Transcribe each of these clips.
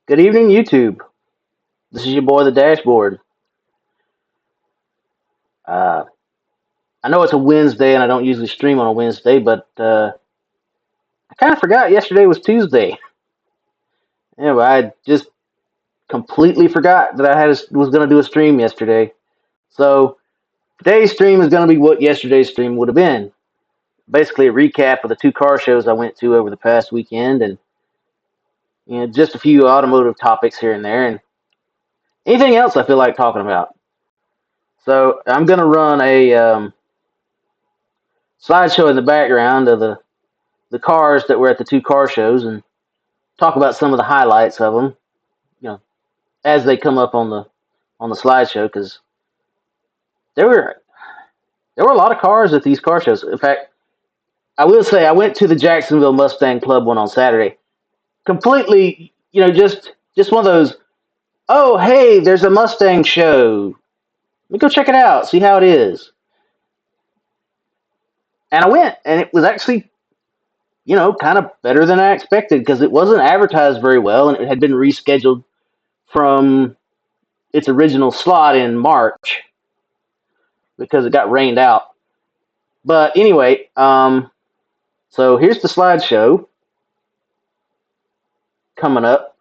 Good evening, YouTube. This is your boy, the Dashboard. Uh, I know it's a Wednesday, and I don't usually stream on a Wednesday, but I kind of forgot yesterday was Tuesday. Anyway, I just completely forgot that was going to do a stream yesterday. So today's stream is going to be what yesterday's stream would have been. Basically, a recap of the two car shows I went to over the past weekend, and just a few automotive topics here and there, and anything else I feel like talking about. So I'm going to run a slideshow in the background of the cars that were at the two car shows and talk about some of the highlights of them, you know, as they come up on the slideshow because there were there were a lot of cars at these car shows. In fact, I will say I went to the Jacksonville Mustang Club one on Saturday. Completely, just one of those. Oh, hey, there's a Mustang show. Let me go check it out, see how it is. And I went, and it was actually, kind of better than I expected because it wasn't advertised very well, and it had been rescheduled from its original slot in March because it got rained out. But anyway, so here's the slideshow coming up.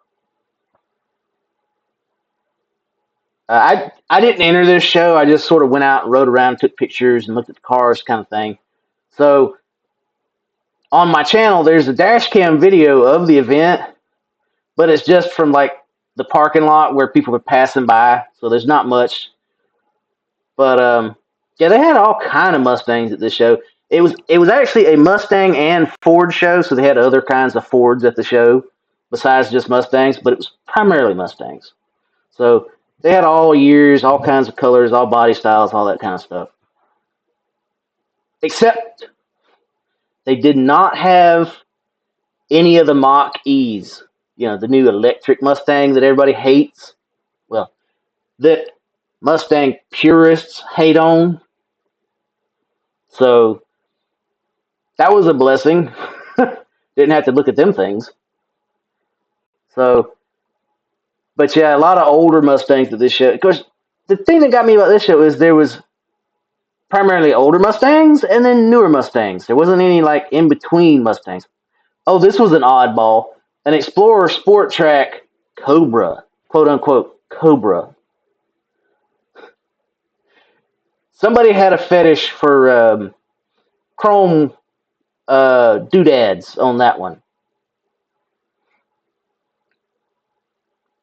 I didn't enter this show. I just sort of went out and rode around, took pictures, and looked at the cars, kind of thing. So on my channel, there's a dash cam video of the event, but it's just from like the parking lot where people are passing by. So there's not much. But yeah, they had all kind of Mustangs at this show. It was actually a Mustang and Ford show, so they had other kinds of Fords at the show besides just Mustangs, but it was primarily Mustangs. So they had all years, all kinds of colors, all body styles, all that kind of stuff. Except they did not have any of the Mach E's, the new electric Mustang that everybody hates. Well, that Mustang purists hate on. So that was a blessing. Didn't have to look at them things. So, but yeah, a lot of older Mustangs at this show. Of course, the thing that got me about this show is there was primarily older Mustangs and then newer Mustangs. There wasn't any like in between Mustangs. Oh, this was an oddball. An Explorer Sport Track Cobra, quote unquote Cobra. Somebody had a fetish for chrome doodads on that one.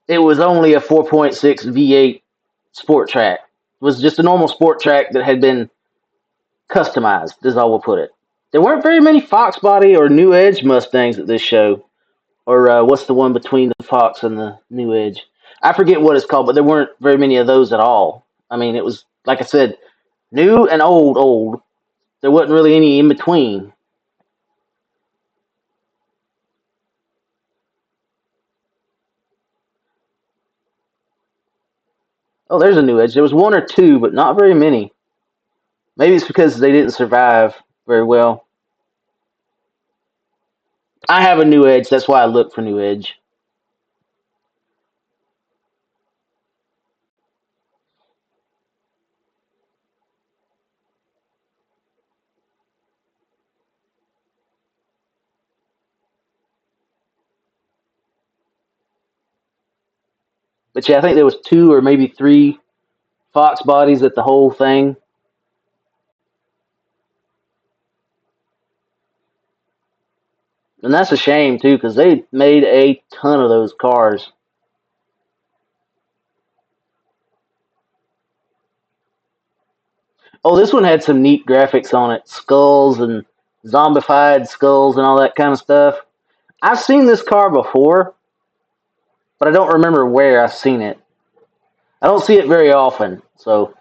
It was only a 4.6 V8 sport track. It was just a normal sport track that had been customized, is all we'll put it. There weren't very many Fox body or New Edge Mustangs at this show. Or what's the one between the Fox and the New Edge? I forget what it's called, but there weren't very many of those at all. I mean, it was, like I said, new and old. There wasn't really any in between. Oh, there's a New Edge. There was one or two, but not very many. Maybe it's because they didn't survive very well. I have a New Edge. That's why I look for New Edge. But yeah, I think there was two or maybe three Fox bodies at the whole thing. And that's a shame, too, because they made a ton of those cars. Oh, this one had some neat graphics on it. Skulls and zombified skulls and all that kind of stuff. I've seen this car before, but I don't remember where I've seen it. I don't see it very often, so.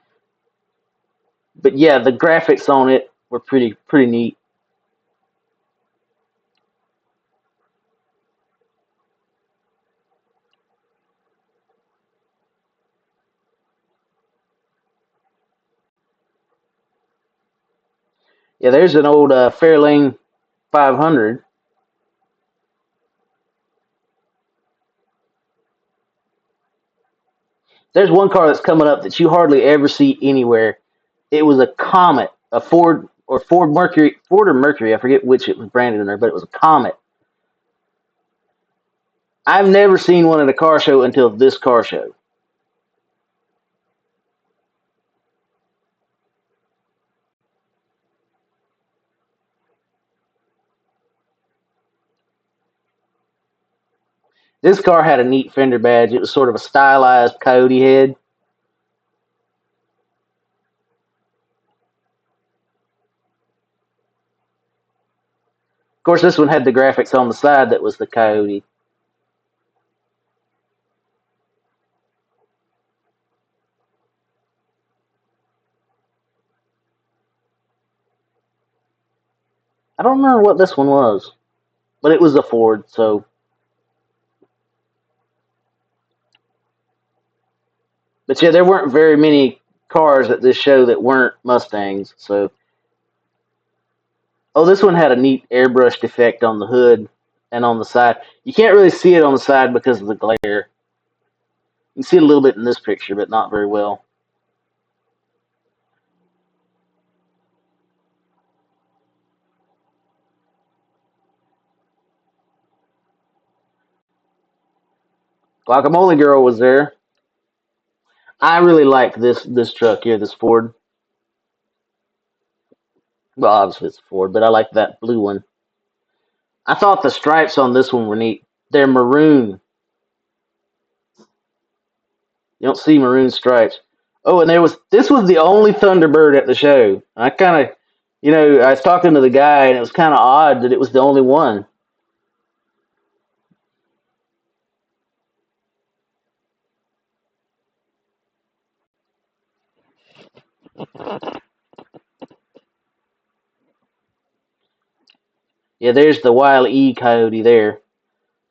But yeah, the graphics on it were pretty neat. Yeah, there's an old Fairlane 500. There's one car that's coming up that you hardly ever see anywhere. It was a Comet, a Ford or Mercury. I forget which it was branded under, but it was a Comet. I've never seen one at a car show until this car show. This car had a neat fender badge. It was sort of a stylized coyote head. Of course, this one had the graphics on the side that was the coyote. I don't remember what this one was, but it was a Ford, so. But yeah, there weren't very many cars at this show that weren't Mustangs, so. Oh, this one had a neat airbrushed effect on the hood and on the side. You can't really see it on the side because of the glare. You can see it a little bit in this picture, but not very well. Guacamole Girl was there. I really like this truck here, this Ford. Well, obviously it's a Ford, but I like that blue one. I thought the stripes on this one were neat. They're maroon. You don't see maroon stripes. Oh, and this was the only Thunderbird at the show. I kind of, I was talking to the guy, and it was kind of odd that it was the only one. Yeah, there's the Wile E Coyote there.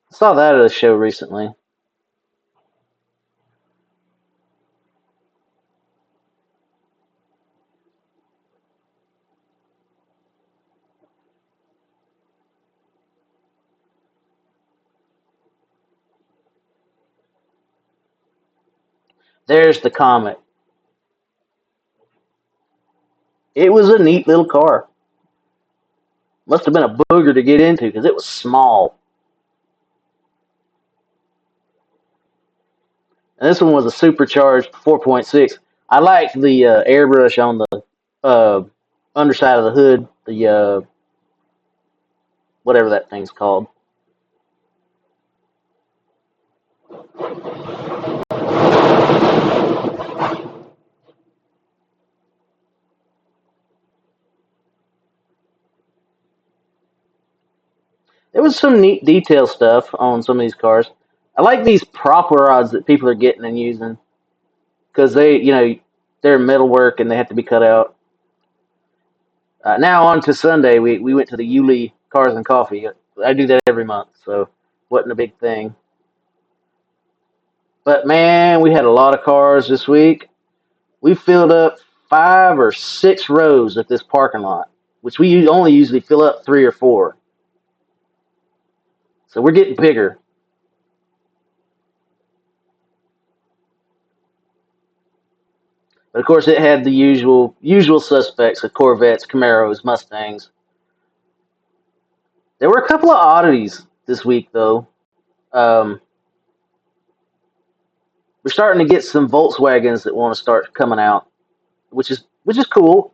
I saw that at a show recently. There's the Comet. It was a neat little car. Must have been a booger to get into because it was small. And this one was a supercharged 4.6. I liked the airbrush on the uh, underside of the hood, the whatever that thing's called. There was some neat detail stuff on some of these cars. I like these prop rods that people are getting and using because they're metalwork and they have to be cut out. Now on to Sunday, we went to the Yulee Cars and Coffee. I do that every month, so wasn't a big thing. But man, we had a lot of cars this week. We filled up 5 or 6 rows at this parking lot, which we only usually fill up 3 or 4. So we're getting bigger. But of course, it had the usual suspects of Corvettes, Camaros, Mustangs. There were a couple of oddities this week, though. Um, we're starting to get some Volkswagens that want to start coming out, which is cool.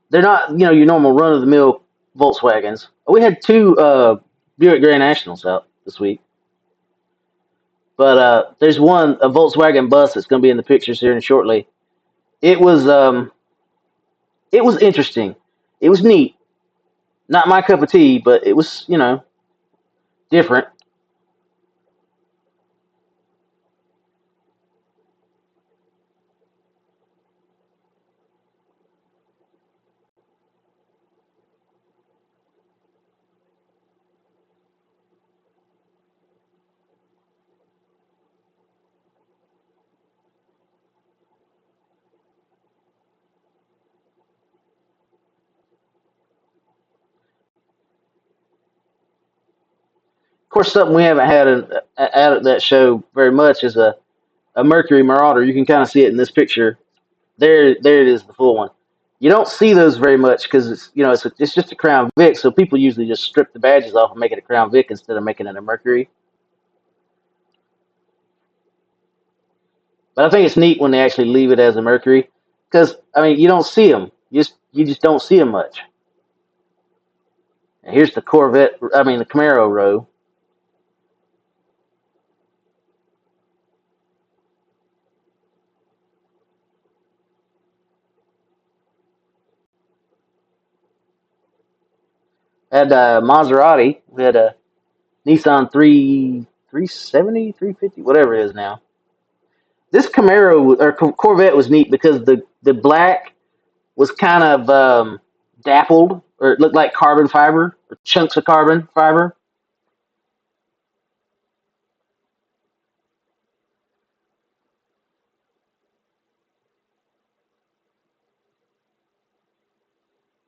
They're not your normal run of the mill Volkswagens. We had 2 Buick Grand Nationals out this week, but there's a Volkswagen bus that's going to be in the pictures here shortly. It was it was interesting. It was neat. Not my cup of tea, but it was different. Of course, something we haven't had out at that show very much is a a Mercury Marauder. You can kind of see it in this picture. There it is, the full one. You don't see those very much because it's just a Crown Vic, so people usually just strip the badges off and make it a Crown Vic instead of making it a Mercury. But I think it's neat when they actually leave it as a Mercury because I mean you don't see them, you just don't see them much. And here's the Corvette, I mean the Camaro row. Had Maserati. We had a Nissan 370, 350, whatever it is now. This Camaro or Corvette was neat because the black was kind of dappled, or it looked like carbon fiber, or chunks of carbon fiber.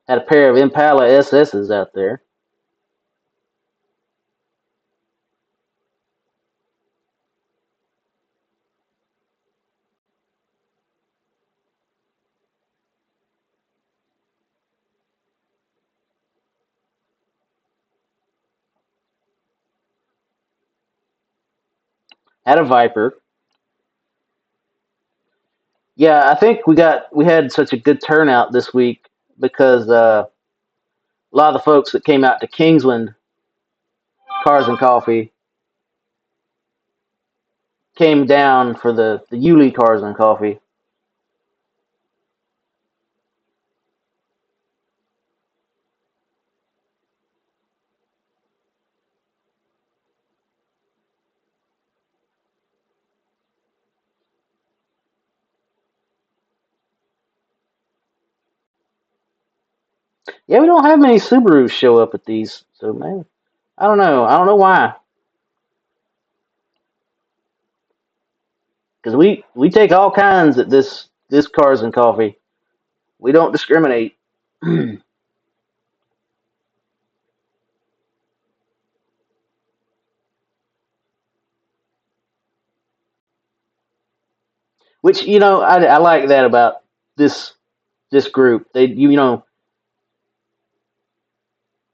Had a pair of Impala SS's out there. Had a Viper. Yeah, I think we had such a good turnout this week because a lot of the folks that came out to Kingsland Cars and Coffee came down for the Yulee Cars and Coffee. Yeah, we don't have many Subarus show up at these, so man, I don't know. I don't know why. Because we take all kinds at this Cars and Coffee. We don't discriminate. Which I like that about this this group. They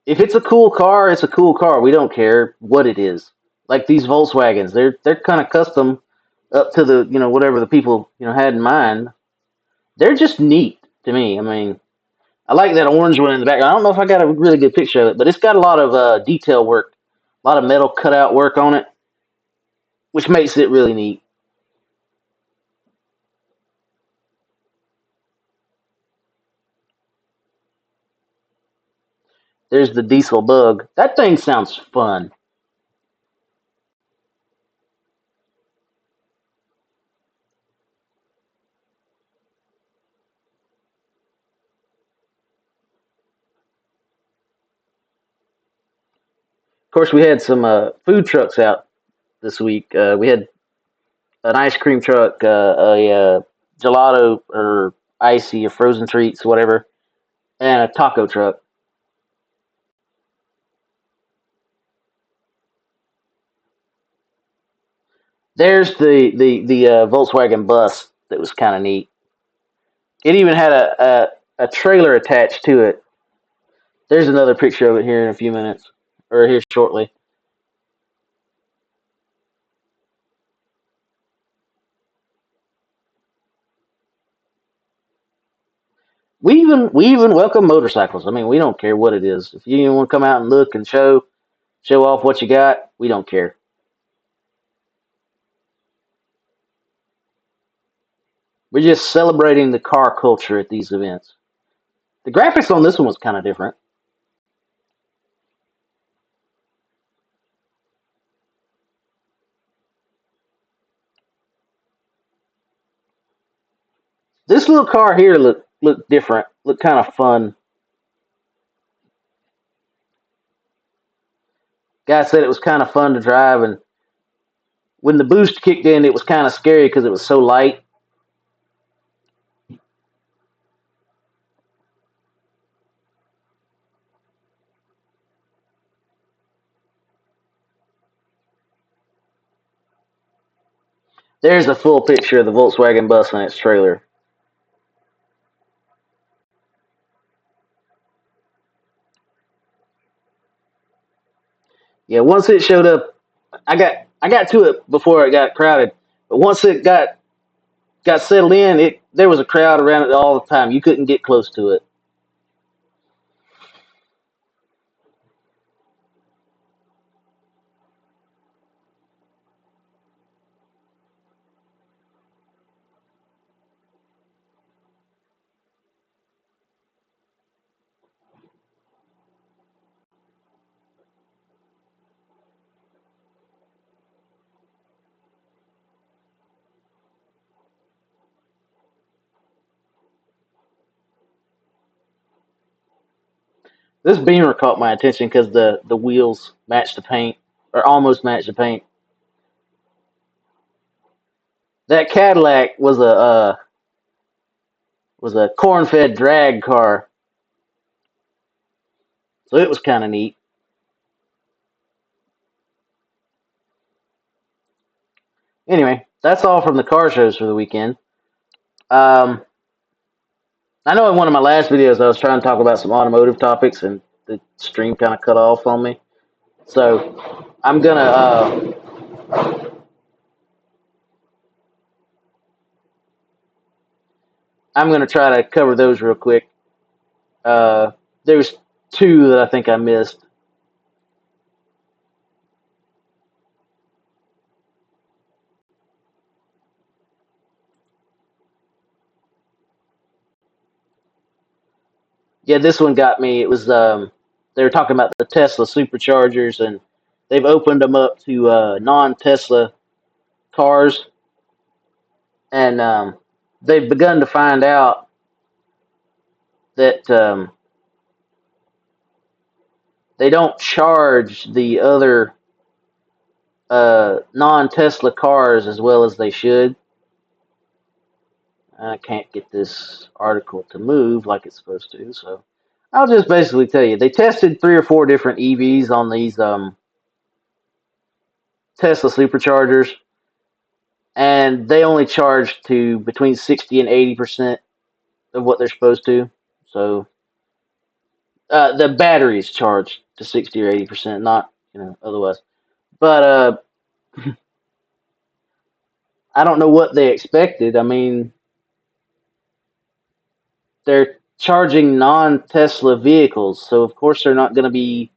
if it's a cool car, it's a cool car. We don't care what it is. Like these Volkswagens, they're kind of custom up to the whatever the people had in mind. They're just neat to me. I mean, I like that orange one in the back. I don't know if I got a really good picture of it, but it's got a lot of detail work, a lot of metal cutout work on it, which makes it really neat. There's the diesel bug. That thing sounds fun. Of course, we had some food trucks out this week. We had an ice cream truck, a gelato or icy or frozen treats, whatever, and a taco truck. There's the Volkswagen bus that was kind of neat. It even had a trailer attached to it. There's another picture of it here in a few minutes, or here shortly. We even welcome motorcycles. I mean, we don't care what it is. If you want to come out and look and show off what you got, we don't care. We're just celebrating the car culture at these events. The graphics on this one was kind of different. This little car here looked different. Looked kind of fun. Guy said it was kind of fun to drive, and when the boost kicked in, it was kind of scary because it was so light. There's a full picture of the Volkswagen bus and its trailer. Yeah, once it showed up, I got to it before it got crowded. But once it got settled in, there was a crowd around it all the time. You couldn't get close to it. This Beamer caught my attention because the wheels matched the paint, or almost matched the paint. That Cadillac was a corn-fed drag car, so it was kind of neat. Anyway, that's all from the car shows for the weekend. Um, I know in one of my last videos I was trying to talk about some automotive topics, and the stream kind of cut off on me. So I'm gonna try to cover those real quick. There's two that I think I missed. Yeah, this one got me. It was they were talking about the Tesla superchargers, and they've opened them up to non-Tesla cars, and they've begun to find out that they don't charge the other non-Tesla cars as well as they should. I can't get this article to move like it's supposed to, so I'll just basically tell you they tested 3 or 4 different EVs on these Tesla superchargers, and they only charge to between 60 and 80% of what they're supposed to. So the batteries charge to 60 or 80%, not otherwise. But I don't know what they expected. I mean, they're charging non-Tesla vehicles, so of course they're not going to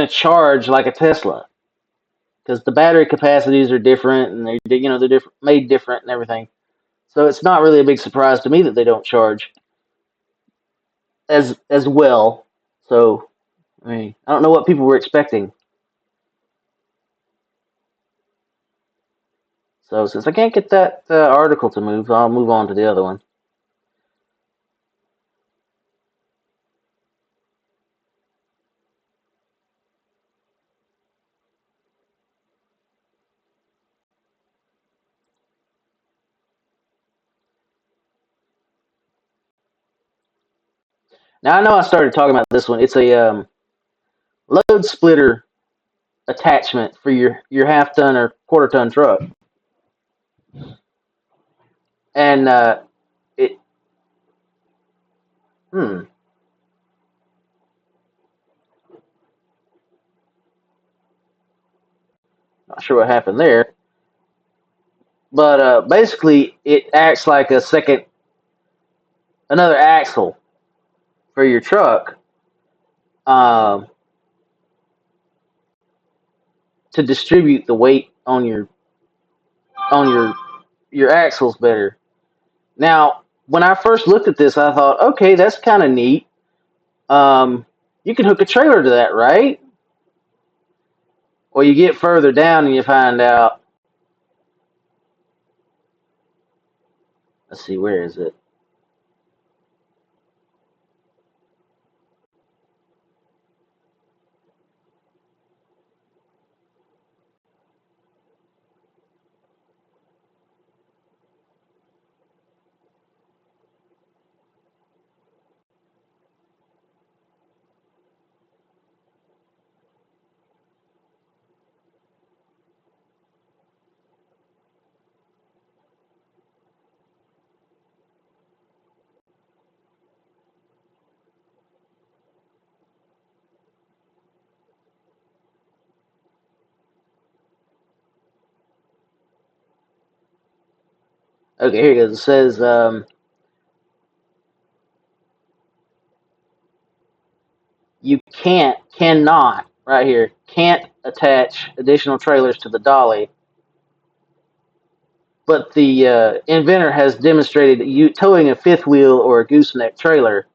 charge like a Tesla because the battery capacities are different, and they're different, made different and everything. So it's not really a big surprise to me that they don't charge as well. So I mean, I don't know what people were expecting. So since I can't get that article to move, I'll move on to the other one. Now I know I started talking about this one. It's a load splitter attachment for your half ton or quarter ton truck, and it hmm, not sure what happened there, but basically it acts like another axle for your truck, um, to distribute the weight on your axles better. Now, when I first looked at this, I thought, okay, that's kind of neat. Um, you can hook a trailer to that, right? Well, you get further down and you find out. Let's see, where is it? Okay, here it goes. It says you cannot, right here, can't attach additional trailers to the dolly. But the inventor has demonstrated that towing a fifth wheel or a gooseneck trailer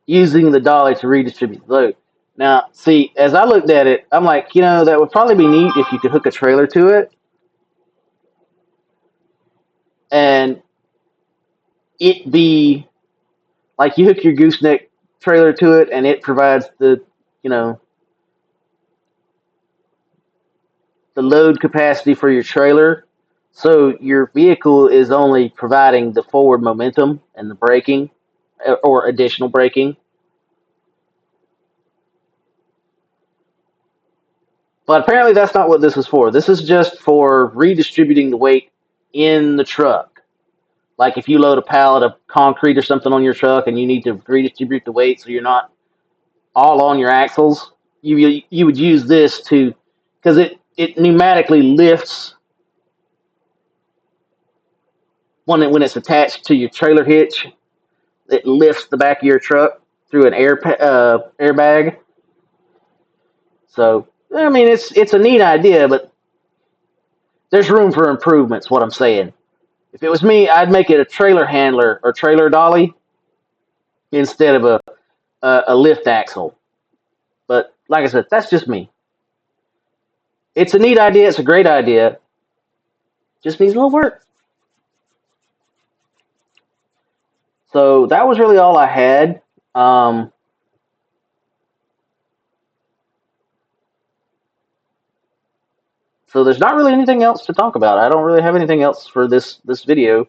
using the dolly to redistribute the load. Now, see, as I looked at it, I'm like, that would probably be neat if you could hook a trailer to it and it be like you hook your gooseneck trailer to it and it provides you know, the load capacity for your trailer. So your vehicle is only providing the forward momentum and the braking or additional braking. But apparently that's not what this is for. This is just for redistributing the weight in the truck. Like if you load a pallet of concrete or something on your truck and you need to redistribute the weight so you're not all on your axles, you would use this to, because it pneumatically lifts when it's attached to your trailer hitch. It lifts the back of your truck through an airbag. So I mean, it's a neat idea, but there's room for improvements. What I'm saying. If it was me, I'd make it a trailer handler or trailer dolly instead of a lift axle. But like I said, that's just me. It's a neat idea. It's a great idea. Just needs a little work. So that was really all I had. So there's not really anything else to talk about. I don't really have anything else for this video.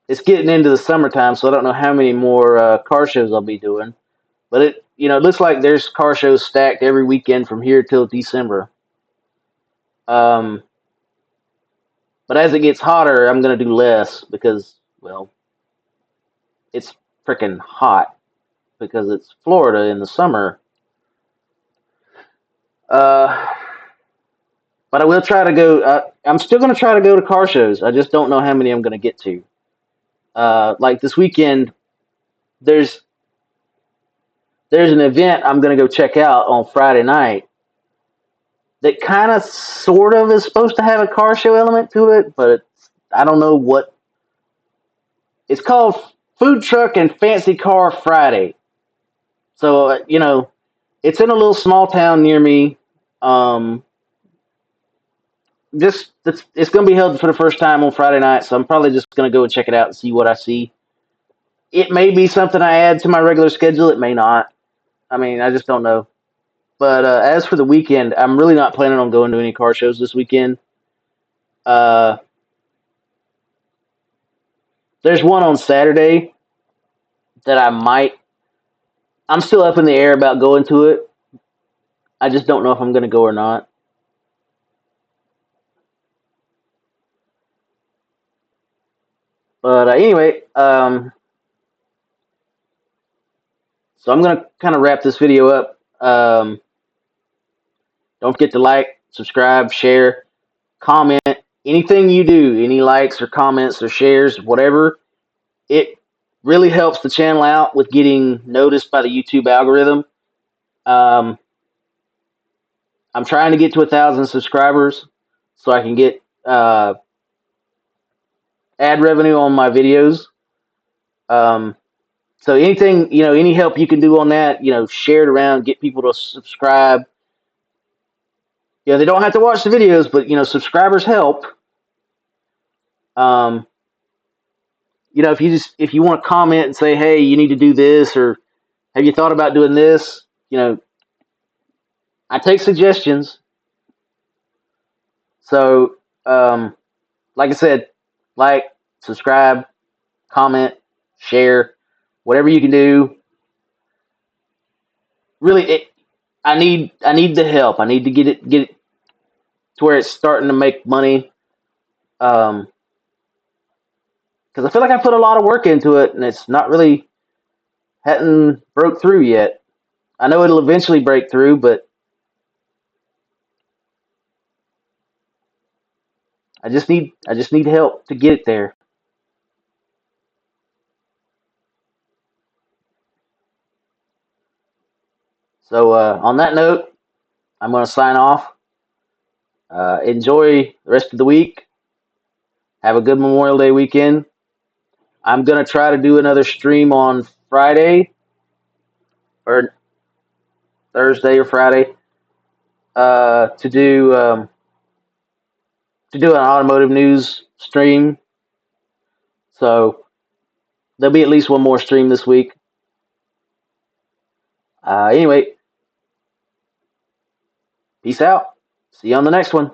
It's getting into the summertime, so I don't know how many more car shows I'll be doing. But it looks like there's car shows stacked every weekend from here till December. But as it gets hotter, I'm gonna do less because, well, it's freaking hot because it's Florida in the summer. But I will try to go. I'm still gonna try to go to car shows. I just don't know how many I'm gonna get to. Like this weekend, there's an event I'm gonna go check out on Friday night that kind of sort of is supposed to have a car show element to it, but I don't know what. It's called Food Truck and Fancy Car Friday. So it's in a little small town near me. It's going to be held for the first time on Friday night, so I'm probably just going to go and check it out and see what I see. It may be something I add to my regular schedule. It may not. I mean, I just don't know. But as for the weekend, I'm really not planning on going to any car shows this weekend. There's one on Saturday that I'm still up in the air about going to it. I just don't know if I'm going to go or not. But anyway, so I'm going to kind of wrap this video up. Don't forget to like, subscribe, share, comment. Anything you do, any likes or comments or shares, whatever, it really helps the channel out with getting noticed by the YouTube algorithm. I'm trying to get to 1,000 subscribers so I can get ad revenue on my videos. So anything, any help you can do on that, share it around, get people to subscribe. They don't have to watch the videos, but subscribers help. If you want to comment and say, hey, you need to do this, or have you thought about doing this? I take suggestions. So, like I said, like, subscribe, comment, share, whatever you can do. Really, I need the help. I need to get it to where it's starting to make money. Because I feel like I put a lot of work into it, and it's not really hadn't broke through yet. I know it'll eventually break through, but I just need help to get it there. So on that note, I'm going to sign off. Enjoy the rest of the week. Have a good Memorial Day weekend. I'm going to try to do another stream on Friday or Thursday or Friday to do an automotive news stream. So there'll be at least one more stream this week. Anyway, peace out. See you on the next one.